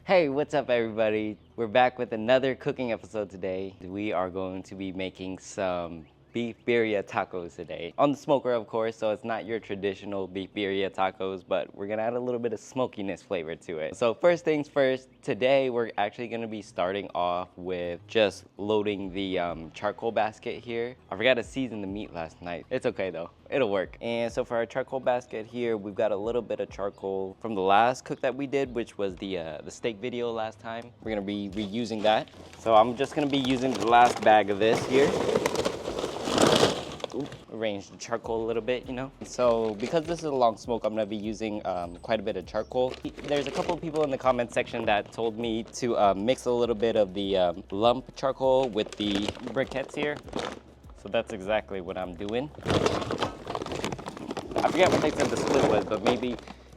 Hey, what's up everybody? We're back with another cooking episode today. We are going to be making some beef birria tacos today. On the smoker, of course, so it's not your traditional beef birria tacos, but we're gonna add a little bit of smokiness flavor to it. So first things first, today we're actually gonna be starting off with just loading the charcoal basket here. I forgot to season the meat last night. It's okay though, it'll work. And so for our charcoal basket here, we've got a little bit of charcoal from the last cook that we did, which was the steak video last time. We're gonna be reusing that. So I'm just gonna be using the last bag of this here. Arrange the charcoal a little bit, you know. So because this is a long smoke, I'm gonna be using quite a bit of charcoal. There's a couple of people in the comment section that told me to mix a little bit of the lump charcoal with the briquettes here. So that's exactly what I'm doing. I forget what they said the split was, but maybe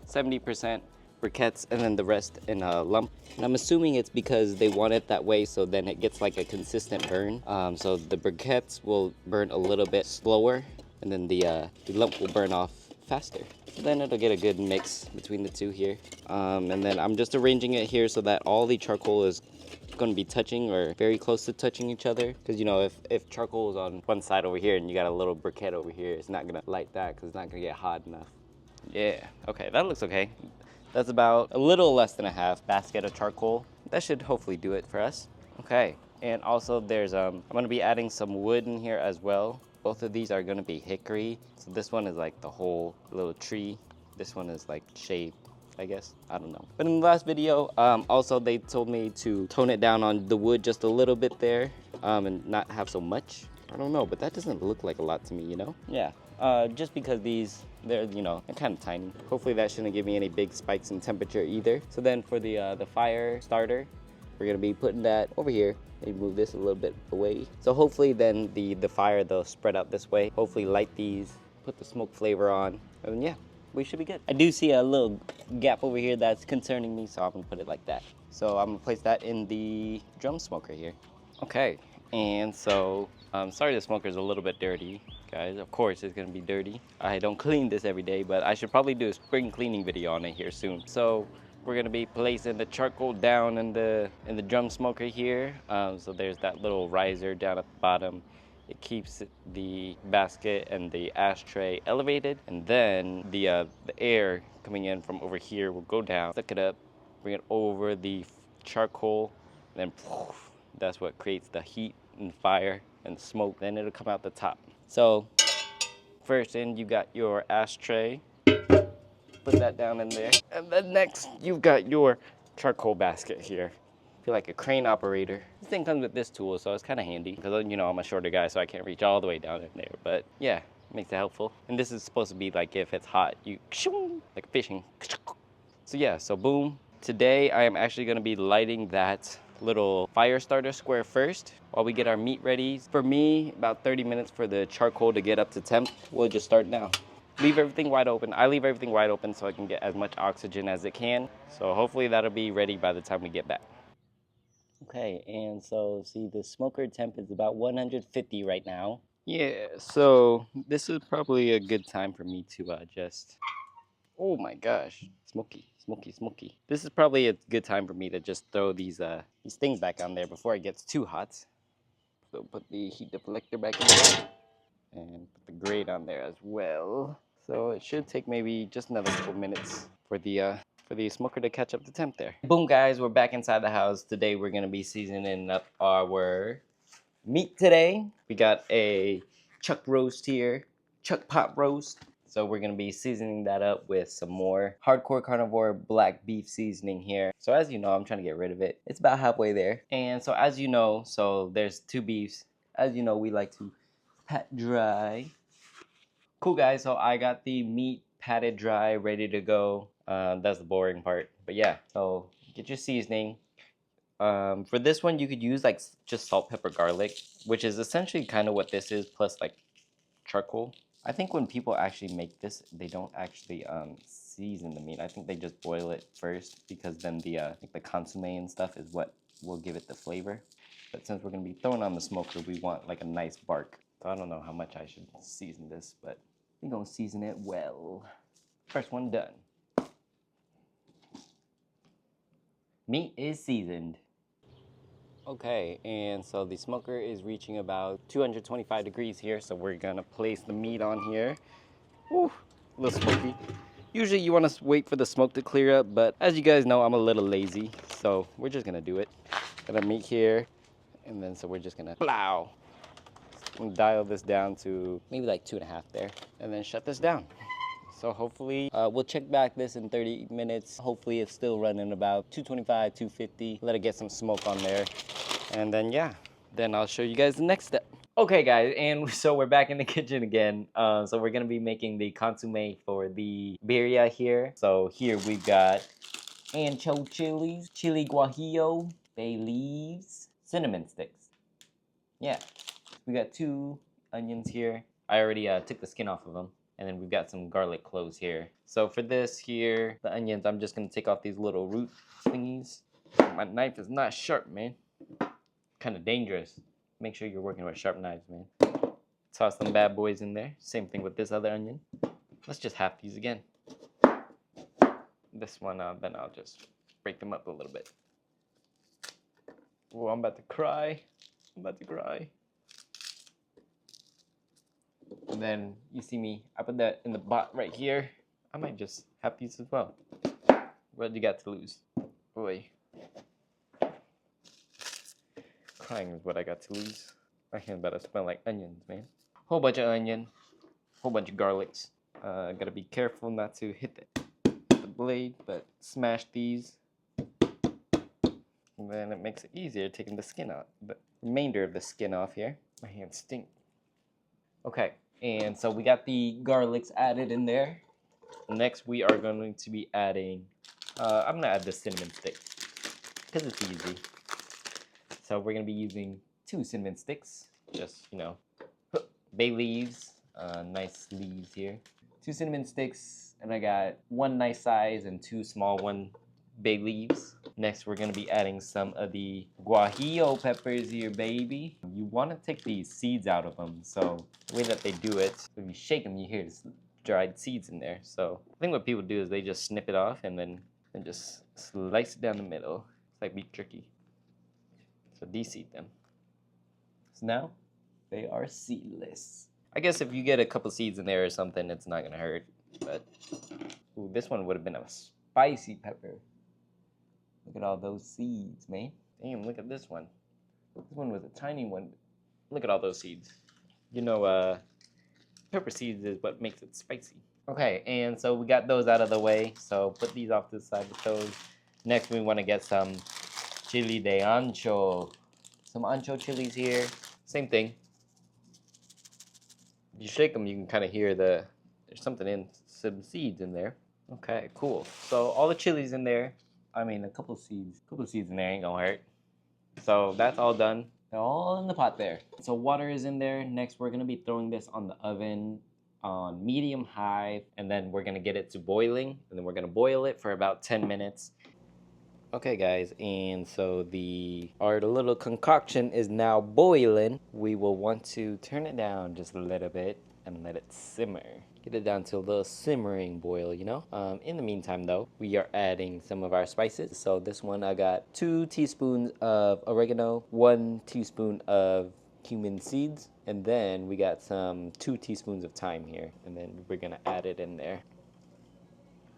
70% briquettes and then the rest in a lump. And I'm assuming it's because they want it that way, so then it gets like a consistent burn. So the briquettes will burn a little bit slower, and then the lump will burn off faster. So then it'll get a good mix between the two here. And then I'm just arranging it here so that all the charcoal is going to be touching or very close to touching each other, because you know, if charcoal is on one side over here and you got a little briquette over here, it's not gonna light that because it's not gonna get hot enough. Yeah, okay, that looks okay. That's about a little less than a half basket of charcoal. That should hopefully do it for us. Okay, and also there's I'm gonna be adding some wood in here as well. Both of these are gonna be hickory. So this one is like the whole little tree. This one is like shade, I guess. I don't know. But in the last video, also they told me to tone it down on the wood just a little bit there, and not have so much. I don't know, but that doesn't look like a lot to me, you know? Yeah, just because they're, you know, they're kind of tiny. Hopefully that shouldn't give me any big spikes in temperature either. So then for the fire starter, we're gonna be putting that over here. Maybe move this a little bit away. So hopefully then the fire, they'll spread out this way. Hopefully light these, put the smoke flavor on, and yeah, we should be good. I do see a little gap over here that's concerning me, so I'm gonna put it like that. So I'm gonna place that in the drum smoker here. Okay, and so, sorry the smoker's a little bit dirty, guys. Of course it's gonna be dirty. I don't clean this every day, but I should probably do a spring cleaning video on it here soon. So we're gonna be placing the charcoal down in the drum smoker here. So there's that little riser down at the bottom. It keeps the basket and the ashtray elevated, and then the air coming in from over here will go down, suck it up, bring it over the charcoal, and then poof, that's what creates the heat and fire and smoke. Then it'll come out the top. So first in, you got your ashtray. Put that down in there. And then next, you've got your charcoal basket here. Feel like a crane operator. This thing comes with this tool, so it's kind of handy because, you know, I'm a shorter guy, so I can't reach all the way down in there. But yeah, makes it helpful. And this is supposed to be like if it's hot, you like fishing. So yeah, so boom. Today I am actually going to be lighting that little fire starter square first while we get our meat ready. For me, about 30 minutes for the charcoal to get up to temp. We'll just start now. Leave everything wide open. I leave everything wide open so I can get as much oxygen as it can. So hopefully that'll be ready by the time we get back. Okay, and so see the smoker temp is about 150 right now. Yeah, so this is probably a good time for me to just, oh my gosh, smoky, smoky, smoky. This is probably a good time for me to just throw these things back on there before it gets too hot. So put the heat deflector back in there and put the grate on there as well. So it should take maybe just another couple minutes for the smoker to catch up the temp there. Boom guys, we're back inside the house. Today we're gonna be seasoning up our meat today. We got a chuck roast here, chuck pot roast. So we're gonna be seasoning that up with some more hardcore carnivore black beef seasoning here. So as you know, I'm trying to get rid of it. It's about halfway there. And so as you know, so there's two beefs. As you know, we like to pat dry. Cool guys, so I got the meat patted dry, ready to go. That's the boring part, but yeah, so get your seasoning. For this one, you could use like just salt, pepper, garlic, which is essentially kind of what this is, plus like charcoal. I think when people actually make this, they don't actually season the meat. I think they just boil it first, because then the like the consomé and stuff is what will give it the flavor. But since we're gonna be throwing on the smoker, we want like a nice bark. So I don't know how much I should season this, but we're gonna season it well. First one done. Meat is seasoned. Okay, and so the smoker is reaching about 225 degrees here, so we're gonna place the meat on here. Woo, a little smoky. Usually you wanna wait for the smoke to clear up, but as you guys know, I'm a little lazy, so we're just gonna do it. Got the meat here, and then so we're just gonna plow. I'm gonna dial this down to maybe like 2.5 there, and then shut this down. So hopefully, we'll check back this in 30 minutes. Hopefully it's still running about 225, 250. Let it get some smoke on there. And then yeah, then I'll show you guys the next step. Okay guys, and so we're back in the kitchen again. So we're gonna be making the consomme for the birria here. So here we've got ancho chilies, chili guajillo, bay leaves, cinnamon sticks. Yeah, we got 2 onions here. I already took the skin off of them. And then we've got some garlic cloves here. So for this here, the onions, I'm just gonna take off these little root thingies. My knife is not sharp, man. Kind of dangerous. Make sure you're working with sharp knives, man. Toss them bad boys in there. Same thing with this other onion. Let's just half these again. This one, then I'll just break them up a little bit. Oh, I'm about to cry. I'm about to cry. And then you see me, I put that in the pot right here. I might just have these as well. What do you got to lose? Boy. Crying is what I got to lose. My hand about to smell like onions, man. Whole bunch of onion, whole bunch of garlics. Gotta be careful not to hit the blade, but smash these. And then it makes it easier taking the skin out, the remainder of the skin off here. My hands stink. Okay. And so we got the garlics added in there. Next, we are going to be adding, I'm gonna add the cinnamon stick because it's easy. So we're gonna be using 2 cinnamon sticks, just, you know, bay leaves, nice leaves here. 2 cinnamon sticks, and I got 1 nice size and 2 small bay leaves. Next, we're gonna be adding some of the guajillo peppers here, baby. You wanna take these seeds out of them. So the way that they do it, when you shake them, you hear this dried seeds in there. So I think what people do is they just snip it off and then just slice it down the middle. It's like beef jerky. So de-seed them. So now they are seedless. I guess if you get a couple seeds in there or something, it's not gonna hurt. But ooh, this one would have been a spicy pepper. Look at all those seeds, man. Damn, look at this one. This one was a tiny one. Look at all those seeds. You know, pepper seeds is what makes it spicy. Okay, and so we got those out of the way. So put these off to the side with those. Next, we want to get some chili de ancho. Some ancho chilies here. Same thing. If you shake them, you can kind of hear there's something in, some seeds in there. Okay, cool. So all the chilies in there. I mean, a couple seeds in there ain't gonna hurt. So that's all done. They're all in the pot there. So water is in there. Next, we're gonna be throwing this on the oven on medium high, and then we're gonna get it to boiling, and then we're gonna boil it for about 10 minutes. Okay guys, and so our little concoction is now boiling. We will want to turn it down just a little bit and let it simmer. Get it down to a little simmering boil, you know? In the meantime though, we are adding some of our spices. So this one I got 2 teaspoons of oregano, 1 teaspoon of cumin seeds, and then we got some 2 teaspoons of thyme here, and then we're gonna add it in there.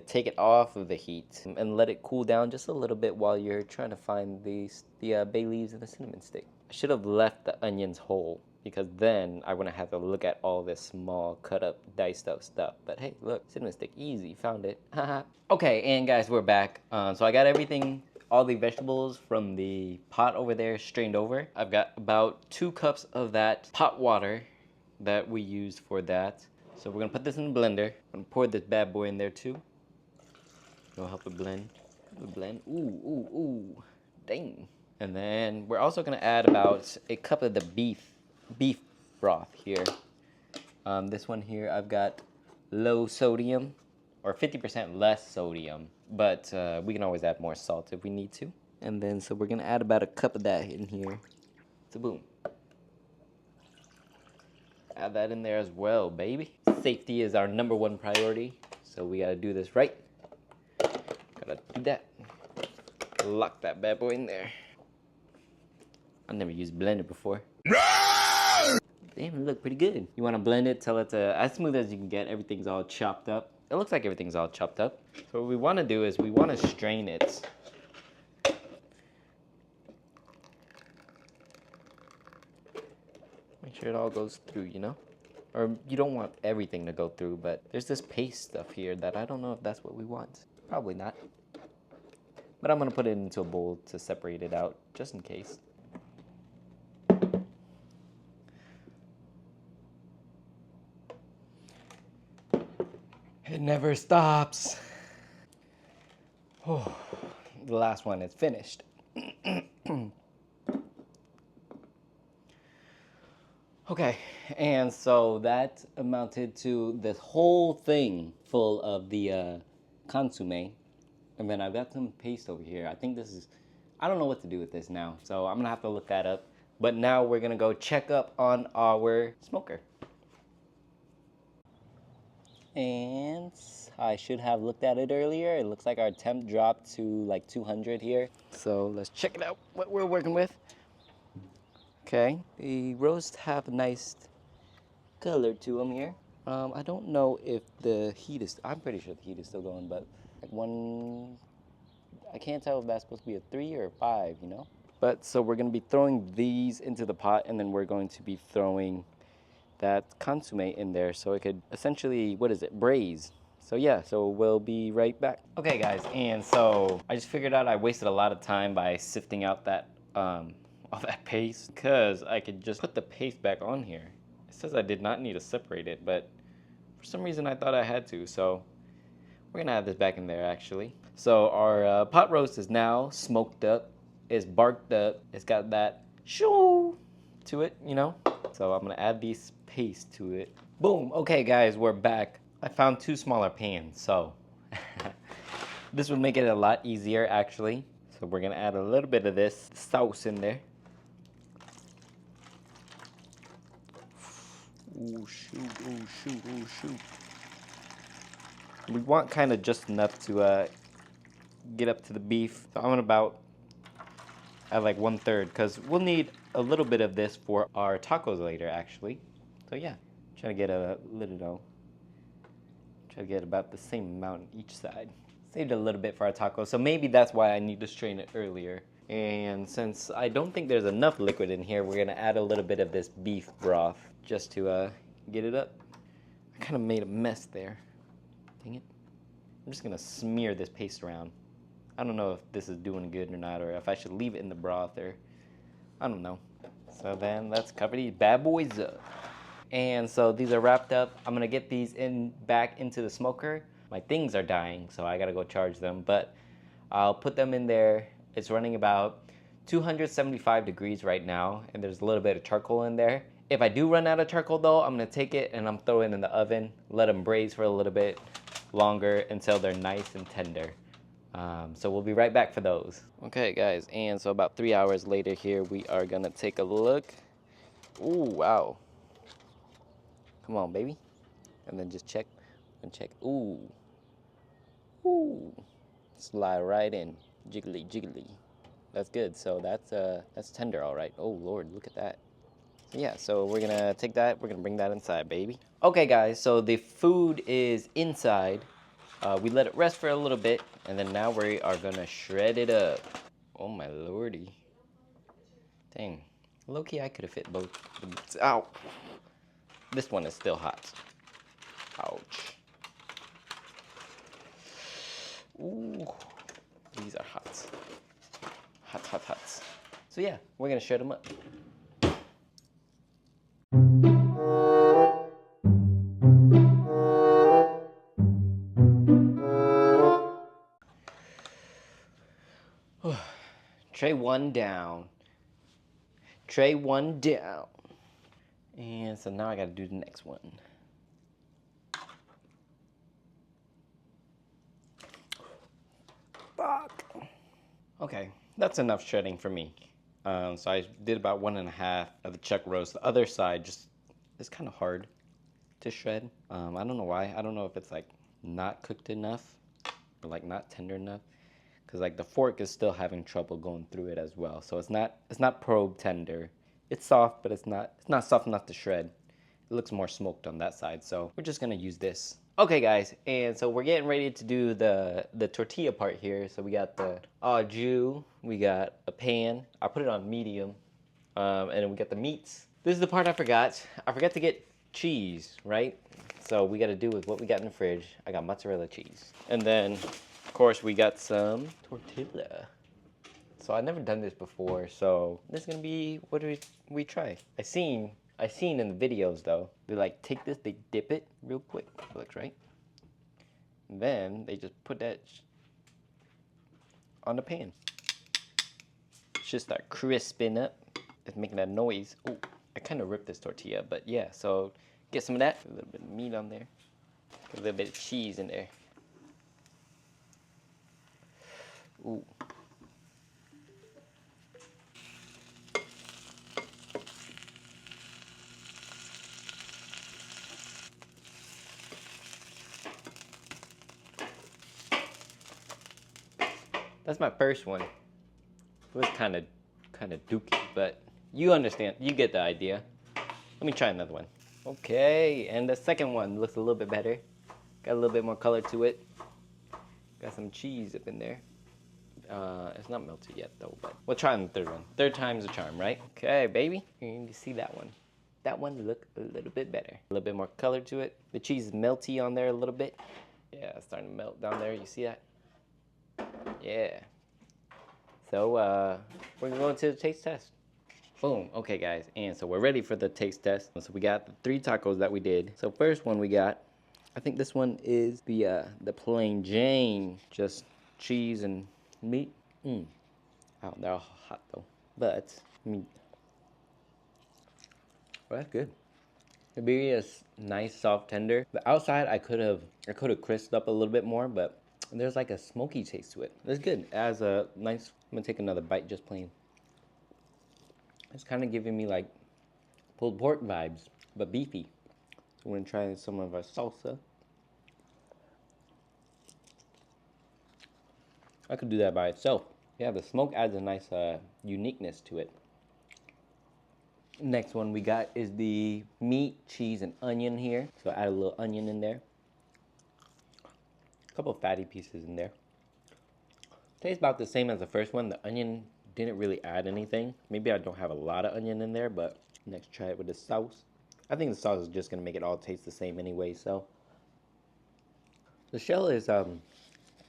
Take it off of the heat and let it cool down just a little bit while you're trying to find the bay leaves and the cinnamon stick. I should have left the onions whole, because then I wouldn't have to look at all this small cut up diced up stuff. But hey, look, cinnamon stick, easy, found it. Okay, and guys, we're back. So I got everything, all the vegetables from the pot over there strained over. I've got about 2 cups of that pot water that we used for that. So we're gonna put this in the blender. I'm gonna pour this bad boy in there too. It'll help it blend. Ooh, dang. And then we're also gonna add about a cup of the beef broth here. This one here, I've got low sodium, or 50% less sodium, but we can always add more salt if we need to. And then, so we're gonna add about a cup of that in here. So boom. Add that in there as well, baby. Safety is our #1 priority, so we gotta do this right. Gotta do that. lock that bad boy in there. I never used blender before. Damn, it look pretty good. You want to blend it till it's as smooth as you can get. Everything's all chopped up. It looks like everything's all chopped up. So what we want to do is we want to strain it. Make sure it all goes through, you know? Or you don't want everything to go through, but there's this paste stuff here that I don't know if that's what we want. Probably not. But I'm gonna put it into a bowl to separate it out, just in case. It never stops. Oh, the last one is finished. Okay, and so that amounted to this whole thing full of the consomé. And then I've got some paste over here. I think this is, I don't know what to do with this now. So I'm gonna have to look that up. But now we're gonna go check up on our smoker. And I should have looked at it earlier. It looks like our temp dropped to like 200 here. So let's check it out, what we're working with. Okay, the roasts have a nice color to them here. I don't know if the heat is, I'm pretty sure the heat is still going, but like I can't tell if that's supposed to be a 3 or a 5, you know? But so we're gonna be throwing these into the pot, and then we're going to be throwing that consommé in there so it could essentially, what is it, braise. So yeah, so we'll be right back. Okay guys, and so I just figured out I wasted a lot of time by sifting out that all that paste, because I could just put the paste back on here. It says I did not need to separate it, but for some reason I thought I had to, so we're gonna add this back in there actually. So our pot roast is now smoked up, it's barked up, it's got that shoo to it, you know? So I'm gonna add these paste to it. Boom, okay guys, we're back. I found 2 smaller pans, so this would make it a lot easier actually. So we're gonna add a little bit of this sauce in there. Ooh, shoot, ooh, shoot, ooh, shoot. We want kind of just enough to get up to the beef. So I'm about at like 1/3, because we'll need a little bit of this for our tacos later actually. So yeah, try to get a little, try to get about the same amount on each side. Saved a little bit for our tacos, so maybe that's why I need to strain it earlier. And since I don't think there's enough liquid in here, we're gonna add a little bit of this beef broth just to get it up. I kind of made a mess there. Dang it. I'm just gonna smear this paste around. I don't know if this is doing good or not, or if I should leave it in the broth, or I don't know. So then let's cover these bad boys up. And so these are wrapped up. I'm gonna get these back into the smoker. My things are dying, so I gotta go charge them, but I'll put them in there. It's running about 275 degrees right now, and there's a little bit of charcoal in there. If I do run out of charcoal though, I'm gonna take it and I'm throwing it in the oven, let them braise for a little bit longer until they're nice and tender. So we'll be right back for those. Okay guys, and so about 3 hours later here, we are gonna take a look. Ooh, wow. Come on, baby. And then just check and check. Ooh. Ooh. Slide right in. Jiggly, jiggly. That's good. So that's tender, all right. Oh Lord, look at that. So yeah, so we're gonna take that, we're gonna bring that inside, baby. Okay guys, so the food is inside. We let it rest for a little bit, and then now we are gonna shred it up. Oh my lordy. Dang. Low-key, I could have fit both. Ow. This one is still hot. Ouch. Ooh. These are hot. Hot, hot, hot. So yeah, we're gonna shred them up. Tray 1 down. Tray 1 down. And so now I gotta do the next one. Fuck. Okay, that's enough shredding for me. So I did about 1.5 of the chuck roast. The other side just is kind of hard to shred. I don't know why. I don't know if it's like not cooked enough or like not tender enough. Because because like the fork is still having trouble going through it as well. So it's not probe tender. It's soft, but it's not soft enough to shred. It looks more smoked on that side, so we're just gonna use this. Okay guys, and so we're getting ready to do the tortilla part here. So we got the au jus, we got a pan. I put it on medium, and then we got the meats. This is the part I forgot. I forgot to get cheese, right? So we gotta do with what we got in the fridge. I got mozzarella cheese. And then, of course, we got some tortilla. So I've never done this before, so this is gonna be, what do we try? I seen in the videos though, they like take this, they dip it real quick, it looks right. And then they just put that on the pan. Should start crisping up. It's making that noise. Ooh, I kind of ripped this tortilla, but yeah, so get some of that. A little bit of meat on there. Get a little bit of cheese in there. Ooh. That's my first one. It was kind of dookie, but you understand. You get the idea. Let me try another one. Okay, and the second one looks a little bit better. Got a little bit more color to it. Got some cheese up in there. It's not melted yet though, but we'll try on the third one. Third time's a charm, right? Okay, baby. You see that one. That one look a little bit better. A little bit more color to it. The cheese is melty on there a little bit. Yeah, it's starting to melt down there. You see that? Yeah. So we're gonna go into the taste test. Boom. Okay guys, and so we're ready for the taste test. So we got the 3 tacos that we did. So first one we got, I think this one is the plain Jane, just cheese and meat. Oh, they're all hot though. But well, that's good. The birria is nice, soft, tender. The outside I could have crisped up a little bit more, but there's like a smoky taste to it. It's good. It has a nice. I'm gonna take another bite, just plain. It's kind of giving me like pulled pork vibes, but beefy. So we're gonna try some of our salsa. I could do that by itself. Yeah, the smoke adds a nice uniqueness to it. Next one we got is the meat, cheese, and onion here. So add a little onion in there. A couple fatty pieces in there. Tastes about the same as the first one. The onion didn't really add anything. Maybe I don't have a lot of onion in there, but next try it with the sauce. I think the sauce is just gonna make it all taste the same anyway. So the shell is a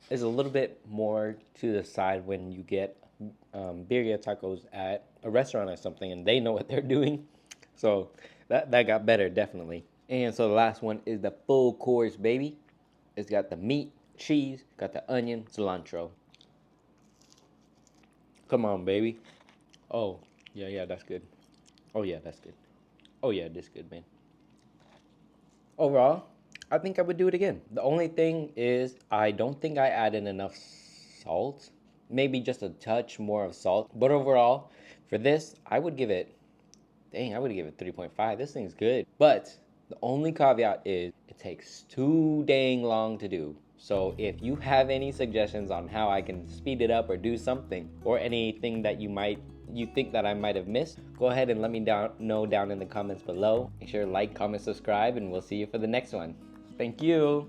little bit more to the side when you get birria tacos at a restaurant or something, and they know what they're doing. So that got better definitely. And so the last one is the full course, baby. It's got the meat, cheese, got the onion, cilantro. Come on, baby. Oh, yeah, that's good. Oh, yeah, that's good. Oh, yeah, this is good, man. Overall, I think I would do it again. The only thing is I don't think I added enough salt. Maybe just a touch more of salt. But overall, for this, I would give it 3.5. This thing's good. But the only caveat is it takes too dang long to do. So if you have any suggestions on how I can speed it up or do something, or anything that you think that I might have missed, go ahead and let me know down in the comments below. Make sure to like, comment, subscribe, and we'll see you for the next one. Thank you.